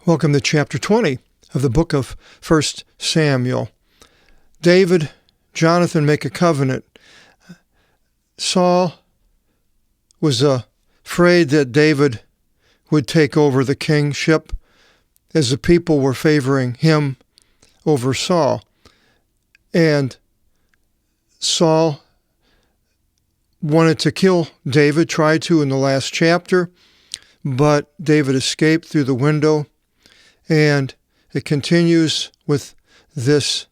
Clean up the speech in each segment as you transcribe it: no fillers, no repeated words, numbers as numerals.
Welcome to chapter 20 of the book of 1 Samuel. David, Jonathan make a covenant. Saul was afraid that David would take over the kingship as the people were favoring him over Saul. And Saul wanted to kill David, tried to in the last chapter, but David escaped through the window. And it continues with this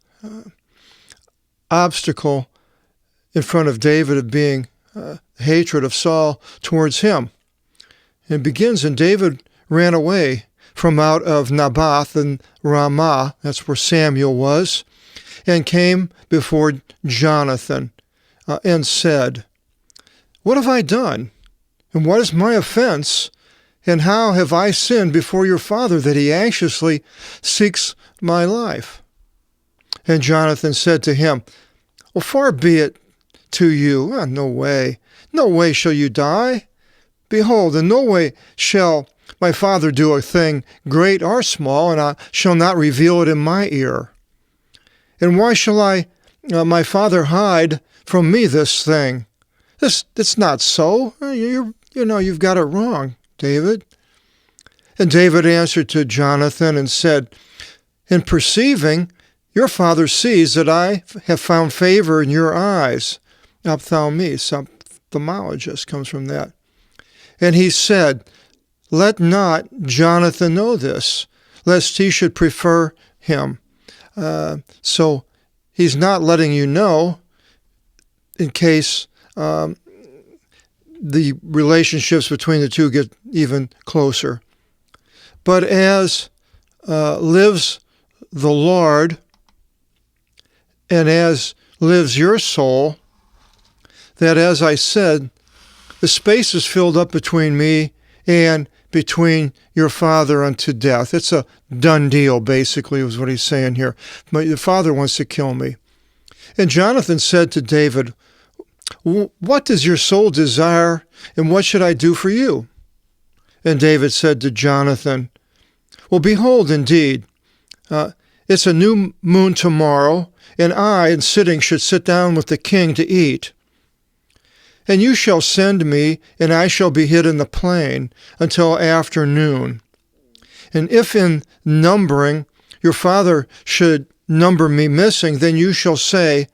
obstacle in front of David of being hatred of Saul towards him. It begins, and David ran away from out of Naboth and Ramah, that's where Samuel was, and came before Jonathan and said, "What have I done? And what is my offense? And how have I sinned before your father that he anxiously seeks my life?" And Jonathan said to him, "Well, far be it to you. No way shall you die. Behold, in no way shall my father do a thing great or small, and I shall not reveal it in my ear. And why shall my father hide from me this thing? It's not so. You've got it wrong, David." And David answered to Jonathan and said, "In perceiving, your father sees that I have found favor in your eyes." Ophthalmos, ophthalmologist, comes from that. And he said, "Let not Jonathan know this, lest he should prefer him." So he's not letting you know in case the relationships between the two get even closer. "But as lives the Lord, and as lives your soul, that as I said, the space is filled up between me and between your father unto death." It's a done deal, basically, is what he's saying here. But your father wants to kill me. And Jonathan said to David, "What does your soul desire, and what should I do for you?" And David said to Jonathan, "Well, behold, indeed, it's a new moon tomorrow, and I, in sitting, should sit down with the king to eat. And you shall send me, and I shall be hid in the plain until afternoon. And if in numbering your father should number me missing, then you shall say,"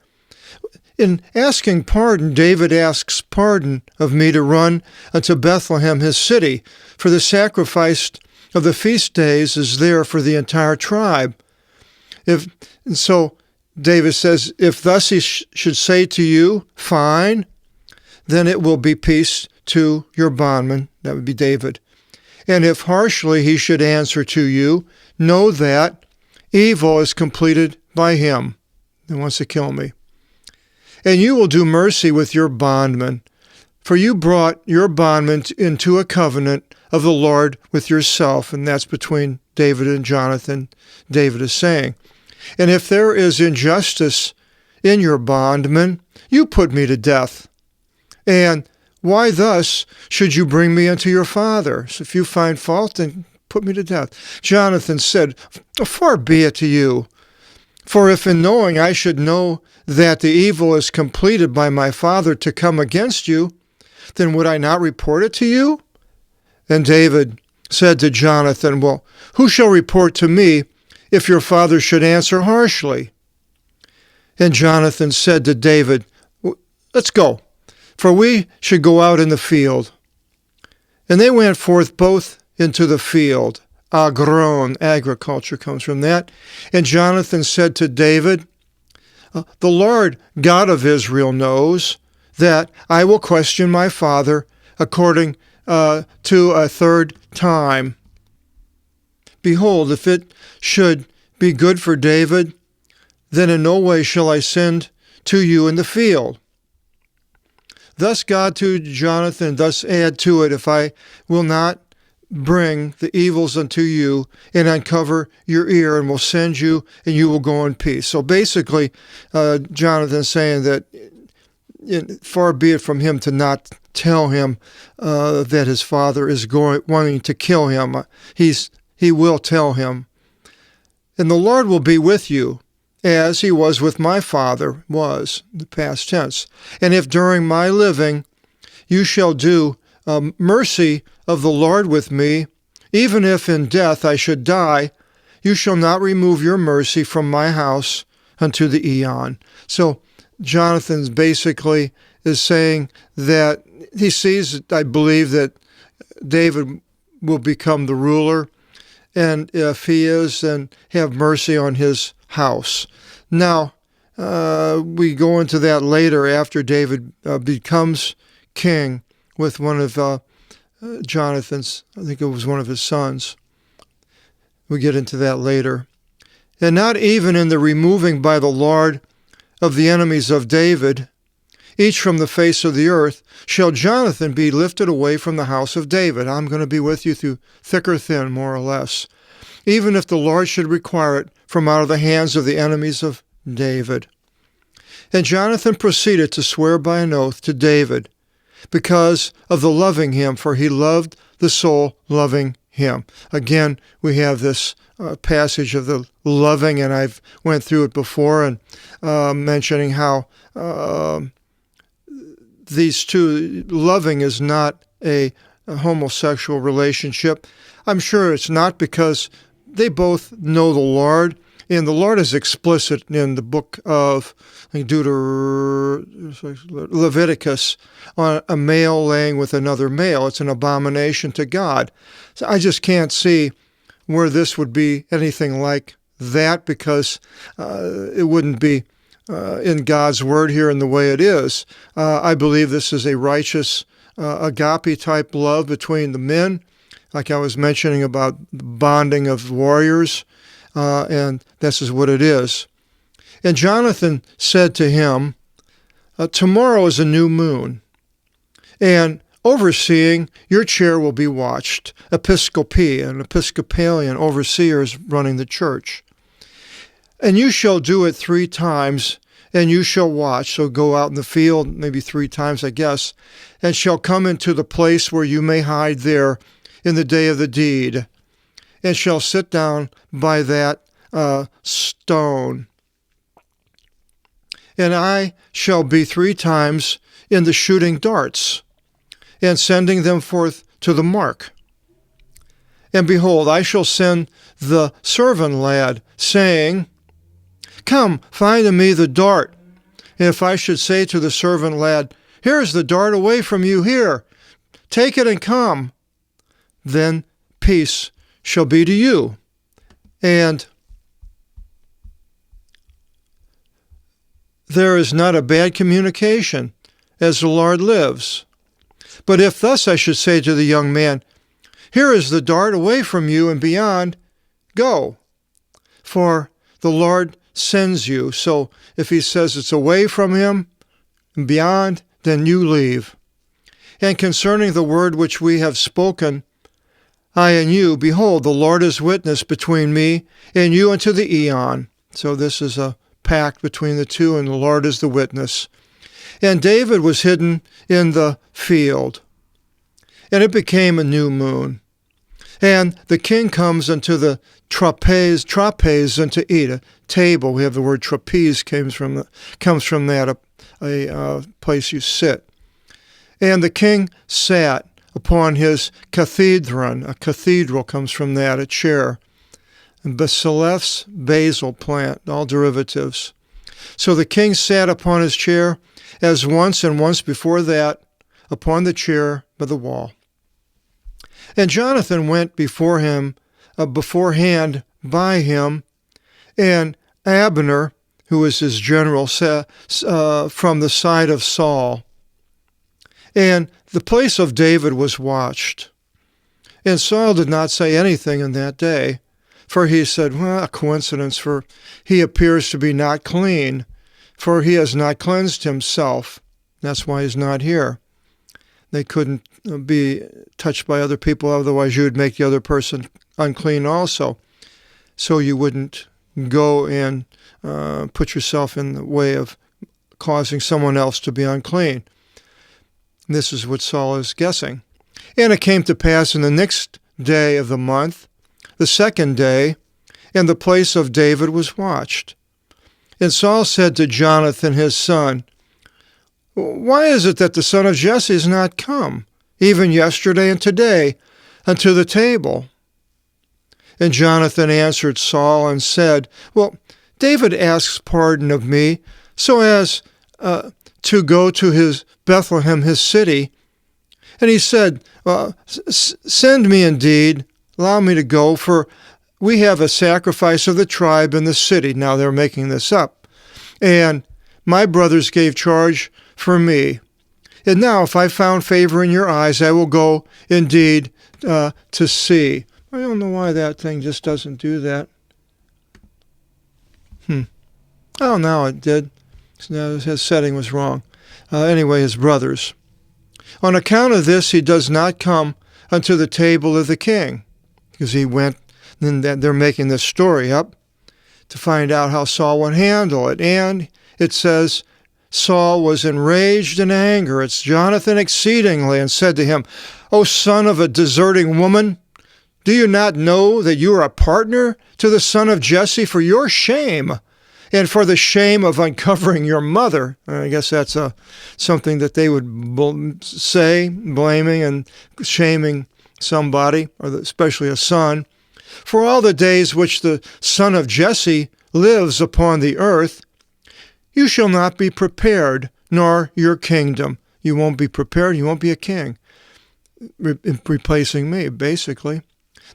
in asking pardon, David asks pardon of me to run unto Bethlehem, his city, for the sacrifice of the feast days is there for the entire tribe. And so David says, "If thus he should say to you, fine, then it will be peace to your bondman," that would be David. "And if harshly he should answer to you, know that evil is completed by him that wants to kill me. And you will do mercy with your bondman, for you brought your bondman into a covenant of the Lord with yourself." And that's between David and Jonathan, David is saying. "And if there is injustice in your bondman, you put me to death. And why thus should you bring me unto your father? So if you find fault, then put me to death." Jonathan said, "Far be it to you. For if in knowing I should know that the evil is completed by my father to come against you, then would I not report it to you?" And David said to Jonathan, "Well, who shall report to me if your father should answer harshly?" And Jonathan said to David, "Let's go, for we should go out in the field." And they went forth both into the field. Agron, agriculture, comes from that. And Jonathan said to David, "The Lord God of Israel knows that I will question my father according to a third time. Behold, if it should be good for David, then in no way shall I send to you in the field." Thus God to Jonathan, thus add to it, if I will not bring the evils unto you and uncover your ear, and will send you, and you will go in peace. So basically, Jonathan's saying that far be it from him to not tell him that his father is wanting to kill him. He's he will tell him. And the Lord will be with you, as he was with my father, was, the past tense. And if during my living you shall do mercy of the Lord with me, even if in death I should die, you shall not remove your mercy from my house unto the eon. So Jonathan basically is saying that he sees, I believe, that David will become the ruler, and if he is, then have mercy on his house. Now, we go into that later after David becomes king with one of Jonathan's, I think it was one of his sons. We get into that later. And not even in the removing by the Lord of the enemies of David, each from the face of the earth, shall Jonathan be lifted away from the house of David. I'm going to be with you through thick or thin, more or less, even if the Lord should require it from out of the hands of the enemies of David. And Jonathan proceeded to swear by an oath to David because of the loving him, for he loved the soul loving him. Again, we have this passage of the loving, and I've went through it before, and mentioning how these two, loving is not a homosexual relationship. I'm sure it's not, because they both know the Lord, and the Lord is explicit in the book of Leviticus on a male laying with another male. It's an abomination to God. So I just can't see where this would be anything like that, because it wouldn't be in God's word here in the way it is. I believe this is a righteous agape-type love between the men, like I was mentioning about the bonding of warriors, and this is what it is. And Jonathan said to him, tomorrow is a new moon, and overseeing your chair will be watched. Episcopalian overseers running the church. And you shall do it 3 times, and you shall watch. So go out in the field, maybe 3 times, I guess, and shall come into the place where you may hide there in the day of the deed, and shall sit down by that stone. And I shall be 3 times in the shooting darts, and sending them forth to the mark. And behold, I shall send the servant lad, saying, come, find in me the dart. And if I should say to the servant lad, here is the dart away from you, here, take it and come, then peace shall be to you. And there is not a bad communication, as the Lord lives. But if thus I should say to the young man, here is the dart away from you and beyond, go, for the Lord sends you. So if he says it's away from him and beyond, then you leave. And concerning the word which we have spoken, I and you, behold, the Lord is witness between me and you unto the eon. So this is a pact between the two, and the Lord is the witness. And David was hidden in the field, and it became a new moon. And the king comes unto the trapeze and to eat, a table. We have the word trapeze comes from that, a place you sit. And the king sat upon his cathedron. A cathedral comes from that, a chair. And basilephs, basil plant, all derivatives. So the king sat upon his chair, as once and once before that, upon the chair by the wall. And Jonathan went before him, beforehand by him, and Abner, who was his general, from the side of Saul. And the place of David was watched. And Saul did not say anything in that day, for he said, well, a coincidence, for he appears to be not clean, for he has not cleansed himself. That's why he's not here. They couldn't be touched by other people, otherwise you would make the other person unclean also. So you wouldn't go and put yourself in the way of causing someone else to be unclean. This is what Saul is guessing. And it came to pass in the next day of the month, the second day, and the place of David was watched. And Saul said to Jonathan his son, Why is it that the son of Jesse is not come, even yesterday and today, unto the table? And Jonathan answered Saul and said, Well, David asks pardon of me, so as to go to his Bethlehem, his city. And he said, Send me indeed, allow me to go, for we have a sacrifice of the tribe in the city. Now they're making this up. And my brothers gave charge for me. And now if I found favor in your eyes, I will go indeed to see. I don't know why that thing just doesn't do that. Oh, now it did. His setting was wrong. Anyway, his brothers. On account of this, he does not come unto the table of the king, because he went, and they're making this story up to find out how Saul would handle it. And it says, Saul was enraged in anger at Jonathan exceedingly, and said to him, O son of a deserting woman, do you not know that you are a partner to the son of Jesse for your shame, and for the shame of uncovering your mother? I guess that's something that they would say, blaming and shaming somebody, or especially a son. For all the days which the son of Jesse lives upon the earth, you shall not be prepared, nor your kingdom. You won't be prepared, you won't be a king. Replacing me, basically.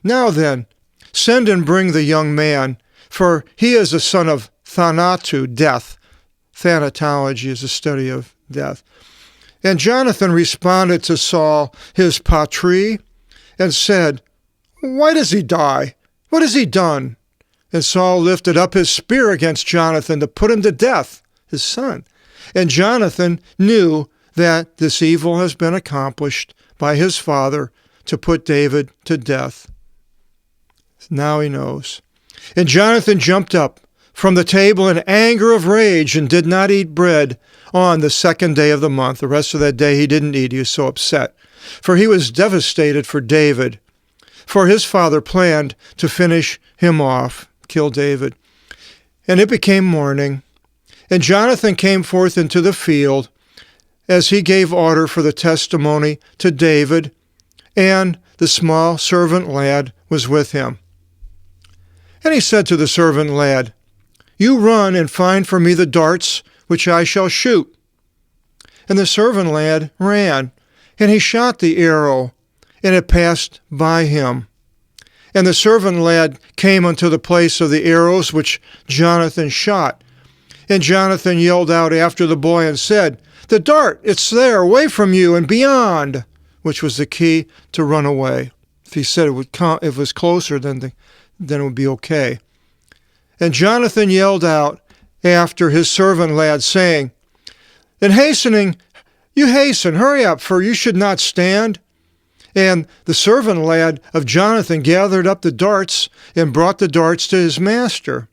Now then, send and bring the young man, for he is a son of Thanatu, death. Thanatology is a study of death. And Jonathan responded to Saul, his patri, and said, Why does he die? What has he done? And Saul lifted up his spear against Jonathan to put him to death, his son. And Jonathan knew that this evil has been accomplished by his father to put David to death. Now he knows. And Jonathan jumped up from the table in anger of rage and did not eat bread on the second day of the month. The rest of that day he didn't eat. He was so upset. For he was devastated for David. For his father planned to finish him off, kill David. And it became morning. And Jonathan came forth into the field as he gave order for the testimony to David, and the small servant lad was with him. And he said to the servant lad, You run and find for me the darts which I shall shoot. And the servant lad ran, and he shot the arrow, and it passed by him. And the servant lad came unto the place of the arrows which Jonathan shot. And Jonathan yelled out after the boy and said, The dart, it's there, away from you and beyond, which was the key to run away. If he said if it was closer, then it would be okay. And Jonathan yelled out after his servant lad, saying, In hastening, you hasten, hurry up, for you should not stand. And the servant lad of Jonathan gathered up the darts and brought the darts to his master.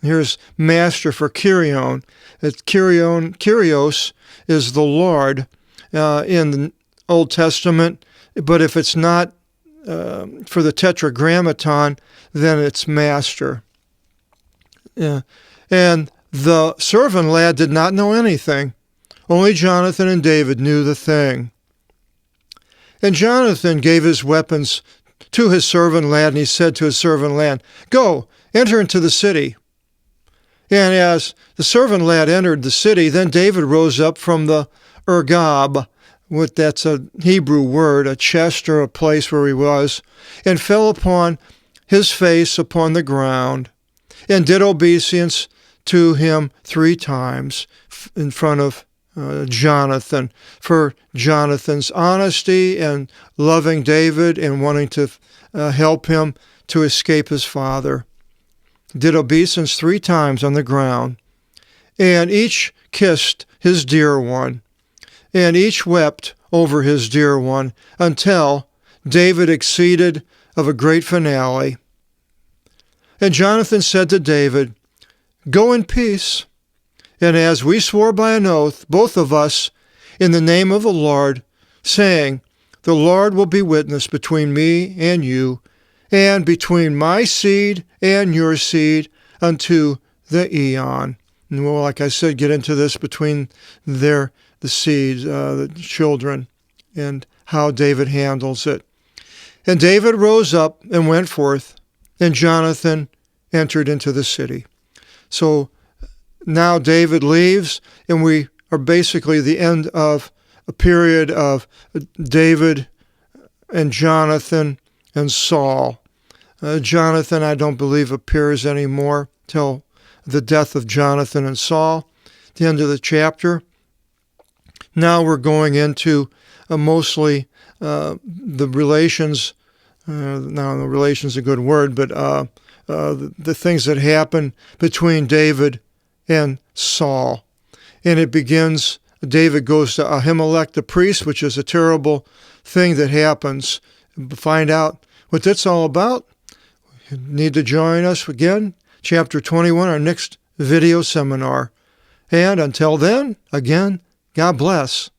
Here's master for Kyrion. Kyrios is the Lord in the Old Testament, but if it's not for the Tetragrammaton, then it's master. Yeah. And the servant lad did not know anything. Only Jonathan and David knew the thing. And Jonathan gave his weapons to his servant lad, and he said to his servant lad, Go, enter into the city. And as the servant lad entered the city, then David rose up from the ergab, that's a Hebrew word, a chest or a place where he was, and fell upon his face upon the ground, and did obeisance to him 3 times in front of Jonathan, for Jonathan's honesty and loving David and wanting to help him to escape his father. Did obeisance 3 times on the ground, and each kissed his dear one, and each wept over his dear one, until David exceeded of a great finale. And Jonathan said to David, Go in peace, and as we swore by an oath, both of us, in the name of the Lord, saying, The Lord will be witness between me and you, and between my seed and your seed unto the eon. And we'll, like I said, get into this between the seeds, the children, and how David handles it. And David rose up and went forth, and Jonathan entered into the city. So now David leaves, and we are basically the end of a period of David and Jonathan and Saul. Jonathan, I don't believe, appears anymore till the death of Jonathan and Saul, the end of the chapter. Now we're going into mostly the relations. Now, the relations is a good word, but the things that happen between David and Saul. And it begins, David goes to Ahimelech the priest, which is a terrible thing that happens. Find out what that's all about. You need to join us again, chapter 21, our next video seminar. And until then, again, God bless.